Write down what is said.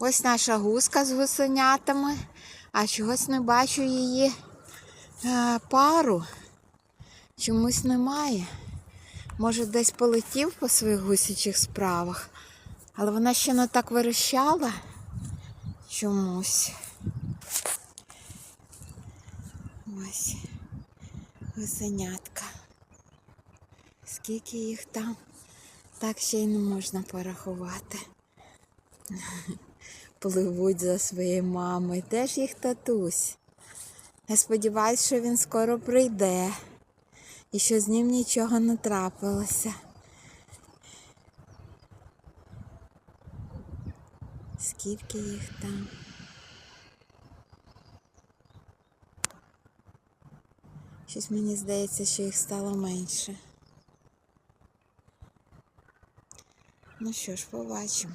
Ось наша гуска з гусенятами, а чогось не бачу її пару. Чомусь немає. Може, десь полетів по своїх гусячих справах, але вона ще не так верещала чомусь. Ось гусенятка. Скільки їх там, так ще й не можна порахувати. Пливуть за своєю мамою. Де ж їх татусь? Я сподіваюся, що він скоро прийде. І що з ним нічого не трапилося. Скільки їх там? Щось мені здається, що їх стало менше. Ну що ж, побачимо.